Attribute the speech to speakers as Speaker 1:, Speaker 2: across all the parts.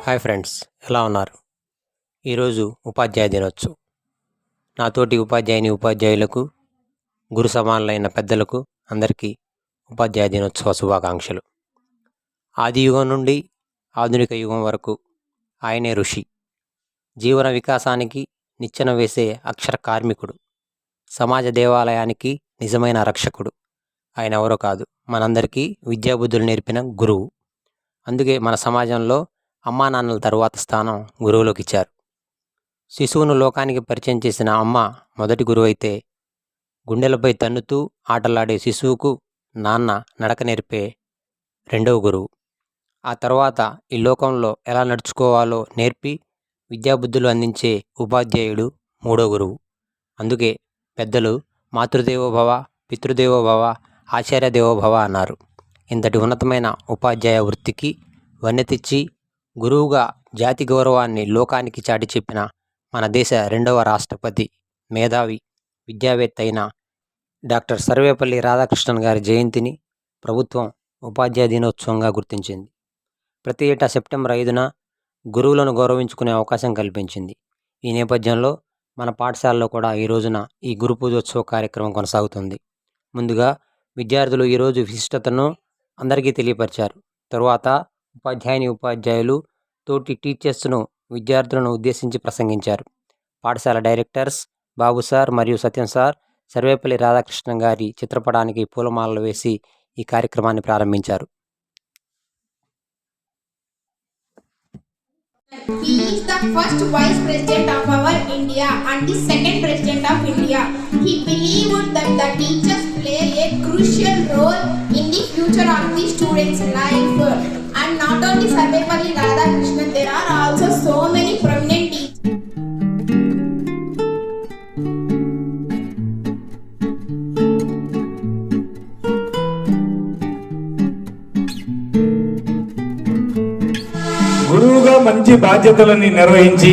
Speaker 1: Hi friends, ఎలా ఉన్నారు? ఈరోజు ఉపాధ్యాయ దినోత్సవం. నాతోటి ఉపాధ్యాయులకు, గురు సమానులైన పెద్దలకు అందరికీ ఉపాధ్యాయ దినోత్సవ శుభాకాంక్షలు. ఆది యుగం నుండి ఆధునిక యుగం వరకు ఆయనే ఋషి, జీవన వికాసానికి నిచ్చెన వేసే అక్షర కార్మికుడు, సమాజ దేవాలయానికి నిజమైన రక్షకుడు. ఆయన ఎవరో కాదు, మనందరికీ విద్యాబుద్ధులు నేర్పిన గురువు. అందుకే మన సమాజంలో అమ్మా నాన్నల తరువాత స్థానం గురువులకు ఇచ్చారు. శిశువును లోకానికి పరిచయం చేసిన అమ్మ మొదటి గురువు అయితే, గుండెలపై తన్నుతూ ఆటలాడే శిశువుకు నాన్న నడక నేర్పే రెండవ గురువు. ఆ తర్వాత ఈ లోకంలో ఎలా నడుచుకోవాలో నేర్పి విద్యాబుద్ధులు అందించే ఉపాధ్యాయుడు మూడో గురువు. అందుకే పెద్దలు మాతృదేవోభవ, పితృదేవోభవ, ఆచార్య దేవోభవ అన్నారు. ఇంతటి ఉన్నతమైన ఉపాధ్యాయ వృత్తికి వన్నె తెచ్చి గురువుగా జాతి గౌరవాన్ని లోకానికి చాటి చెప్పిన మన దేశ రెండవ రాష్ట్రపతి, మేధావి, విద్యావేత్త అయిన డాక్టర్ సర్వేపల్లి రాధాకృష్ణన్ గారి జయంతిని ప్రభుత్వం ఉపాధ్యాయ దినోత్సవంగా గుర్తించింది. ప్రతి ఏటా సెప్టెంబర్ 5న గురువులను గౌరవించుకునే అవకాశం కల్పించింది. ఈ నేపథ్యంలో మన పాఠశాలలో కూడా ఈ రోజున ఈ గురు పూజోత్సవ కార్యక్రమం కొనసాగుతుంది. ముందుగా విద్యార్థులు ఈరోజు విశిష్టతను అందరికీ తెలియపరిచారు. తరువాత ఉపాధ్యాయులు తోటి టీచర్స్ను విద్యార్థులను ఉద్దేశించి ప్రసంగించారు. పాఠశాల డైరెక్టర్స్ బాబు సార్ మరియు సత్యం సార్ సర్వేపల్లి రాధాకృష్ణ గారి చిత్రపటానికి పూలమాలలు వేసి ఈ కార్యక్రమాన్ని ప్రారంభించారు.
Speaker 2: He is the first vice president of our India and the second president of India. He believed that the teachers play a crucial role in the future of the students' life. And not only Sarvepalli Radhakrishnan, there are also so many prominent teachers.
Speaker 3: గురువుగా మంచి బాధ్యతలని నిర్వహించి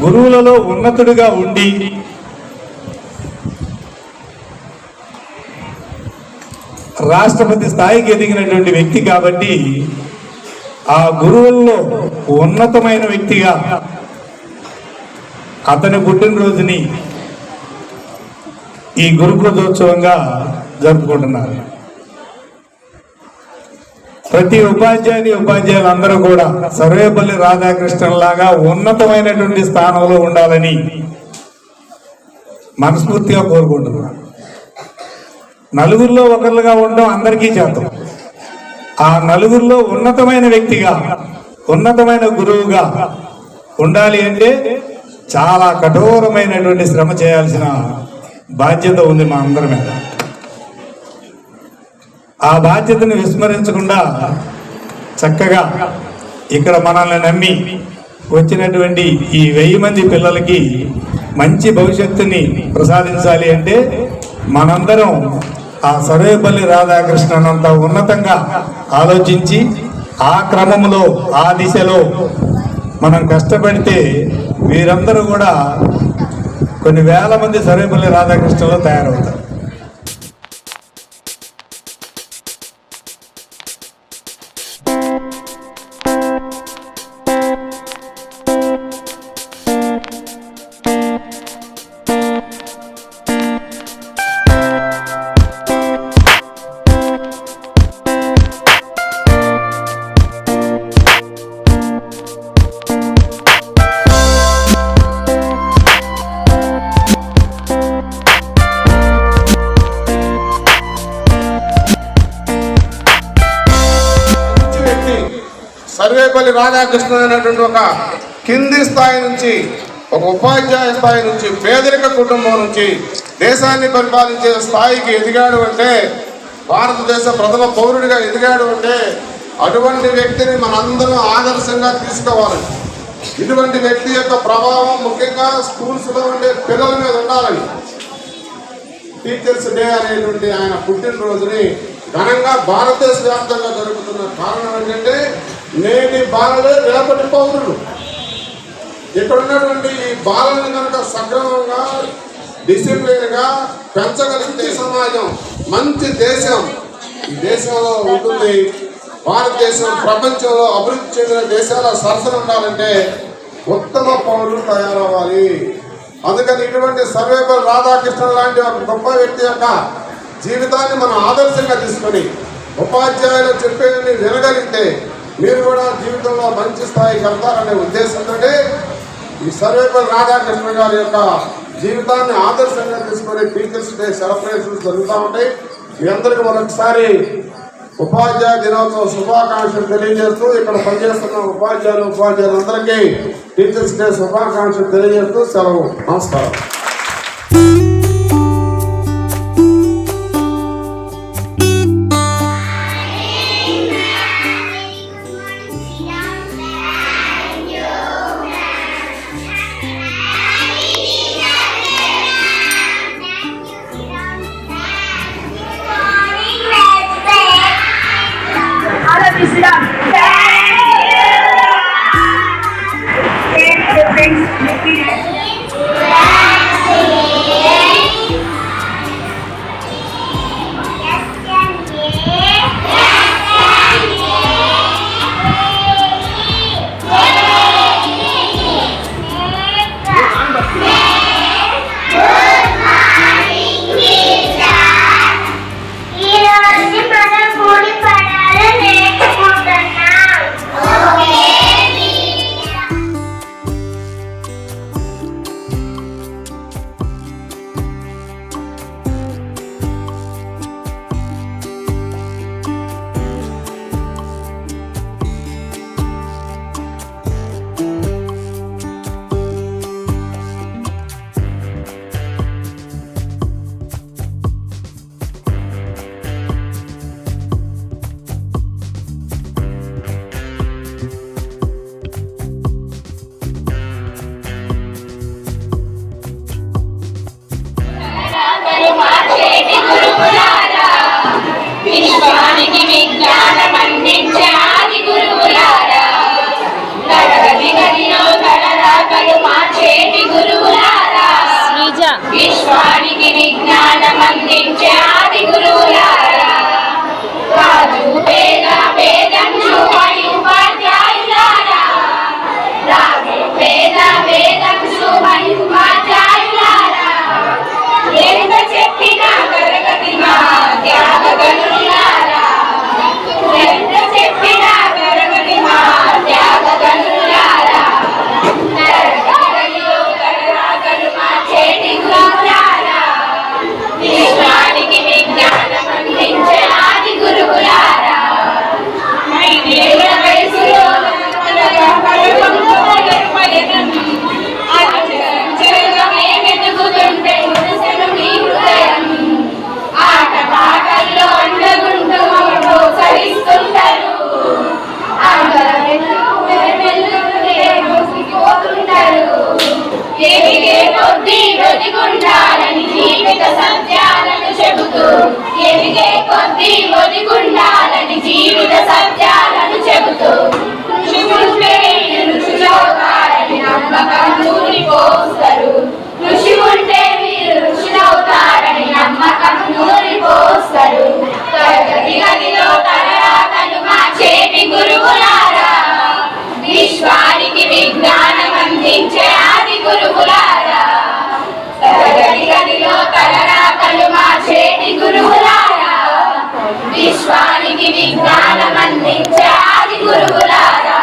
Speaker 3: గురువులలో ఉన్నతుడిగా ఉండి రాష్ట్రపతి స్థాయికి ఎదిగినటువంటి వ్యక్తి కాబట్టి ఆ గురువుల్లో ఉన్నతమైన వ్యక్తిగా అతని పుట్టినరోజుని ఈ గురు పూజోత్సవంగా జరుపుకుంటున్నారు. ప్రతి ఉపాధ్యాయులు అందరూ కూడా సర్వేపల్లి రాధాకృష్ణన్ లాగా ఉన్నతమైనటువంటి స్థానంలో ఉండాలని మనస్ఫూర్తిగా కోరుకుంటున్నాను. నలుగురిలో ఒకరుగా ఉండడం అందరికీ చేతం. ఆ నలుగురిలో ఉన్నతమైన వ్యక్తిగా, ఉన్నతమైన గురువుగా ఉండాలి అంటే చాలా కఠోరమైనటువంటి శ్రమ చేయాల్సిన బాధ్యత ఉంది మా అందరి మీద. ఆ బాధ్యతను విస్మరించకుండా చక్కగా ఇక్కడ మనల్ని నమ్మి వచ్చినటువంటి ఈ 1000 మంది పిల్లలకి మంచి భవిష్యత్తుని ప్రసాదించాలి అంటే మనందరం ఆ సర్వేపల్లి రాధాకృష్ణన్ అంత ఉన్నతంగా ఆలోచించి ఆ క్రమంలో ఆ దిశలో మనం కష్టపడితే వీరందరూ కూడా కొన్ని వేల మంది సర్వేపల్లి రాధాకృష్ణలో తయారవుతారు.
Speaker 4: సర్వేపల్లి రాధాకృష్ణన్ అనేటువంటి ఒక కింది స్థాయి నుంచి, ఒక ఉపాధ్యాయ స్థాయి నుంచి, పేదరిక కుటుంబం నుంచి దేశాన్ని పరిపాలించే స్థాయికి ఎదిగాడు అంటే, భారతదేశ ప్రథమ పౌరుడిగా ఎదిగాడు అంటే అటువంటి వ్యక్తిని మనందరం ఆదర్శంగా తీసుకోవాలి. ఇటువంటి వ్యక్తి యొక్క ప్రభావం ముఖ్యంగా స్కూల్స్లో ఉండే పిల్లల మీద ఉండాలని టీచర్స్ డే అనేటువంటి ఆయన పుట్టినరోజుని ఘనంగా భారతదేశ వ్యాప్తంగా జరుగుతున్న కారణం ఏంటంటే, నేటి బాలలే రేపటి పౌరులు. ఇక్కడ ఉన్నటువంటి ఈ బాలను కనుక సక్రమంగా డిసిప్లిన్ గా పెంచగలిగితే సమాజం మంచి దేశం ఈ దేశంలో ఉంటుంది. భారతదేశం ప్రపంచంలో అభివృద్ధి చెందిన దేశాల సరసన ఉండాలంటే ఉత్తమ పౌరులు తయారవ్వాలి. అందుకని ఇటువంటి సర్వేపల్లి రాధాకృష్ణన్ లాంటి ఒక గొప్ప వ్యక్తి యొక్క జీవితాన్ని మనం ఆదర్శంగా తీసుకొని ఉపాధ్యాయులు చెప్పేవన్నీ వినగలిగితే మీరు కూడా జీవితంలో మంచి స్థాయికి వెళ్తారనే ఉద్దేశంతో ఈ సర్వేపల్లి రాధాకృష్ణన్ గారి యొక్క జీవితాన్ని ఆదర్శంగా తీసుకొని టీచర్స్ డే సెలబ్రేషన్స్ జరుగుతూ ఉంటాయి. మీ అందరికీ మరొకసారి ఉపాధ్యాయ దినోత్సవ శుభాకాంక్షలు తెలియజేస్తూ ఇక్కడ పనిచేస్తున్న ఉపాధ్యాయులందరికీ టీచర్స్ డే శుభాకాంక్షలు తెలియజేస్తూ సెలవు. నమస్కారం.
Speaker 5: విశ్వానికి విజ్ఞానం అందించే ఆది గురువులారా, రాజు పేద వేదం శుభని ఉపాధ్యాయులారా, రాజు పేద వేదం శుభని ఉపాధ్యాయులారా, ఎంత చెప్పినా తరగతి మా త్యాగగనులారా, ఎంత చెప్పినా తరగతి మా త్యాగగనులారా, విశ్వానికి విజ్ఞానం అందించే ఆది గురువులారా, వయసులో వెతుకుతుంటే మీ హృదయం, ఆట పాటల్లో అండగుంటూ ప్రోత్సహిస్తుంటారు, పోతుంటారు. ఎదిగే కొద్దీ ఒదిగుండాలని జీవిత సత్యాలను చెబుతూ, ఎదిగే కొద్దీ ఒదిగుండాలని జీవిత సత్యాలను చెబుతూ, ఋషులవుతారని నమ్మకం నూరిపోస్తారు, ఋషి ఉంటే మీరు ఋషులవుతారని నమ్మకం నూరిపోస్తారు. తరగతి గదిలో తలరాతలు మార్చేటి గురువులారా, విశ్వానికి విజ్ఞానం అందించే ఆది గురువులారా, తరగతి గదిలో తలరాతలు మార్చేటి గురువులారా, విశ్వానికి విజ్ఞానం అందించే ఆది గురువులారా.